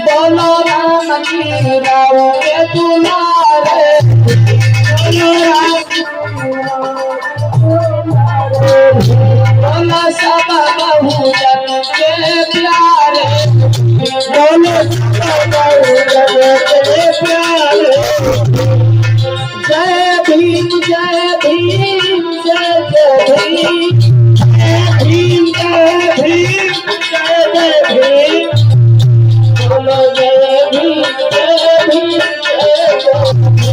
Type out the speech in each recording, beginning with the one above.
बोलो राम की राव के तुम्हारे बोलो सब बहुजन के प्यारे बोलो सब बहुजन के प्यारे जय भीम जय भीम जय जय भीम जय भीम जय भीम जय जय भीम बोलो जय भीम जय भीम जय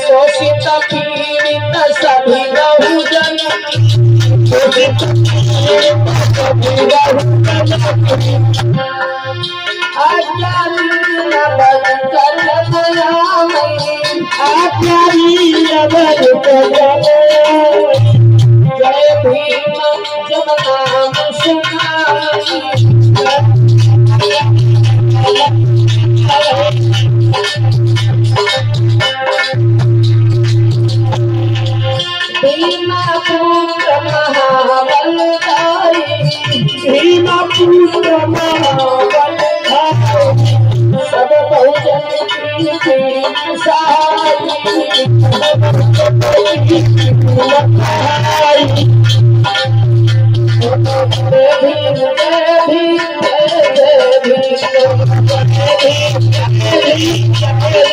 शोषित पीड़ित सभी बहुजन जय भीम जब नाम भीमपुत्र महाबलधारी भीमपुत्र महाबलधारी सब बहुजन की सहारी जय भीम जय भीम जय भीम जय भीम जय भीम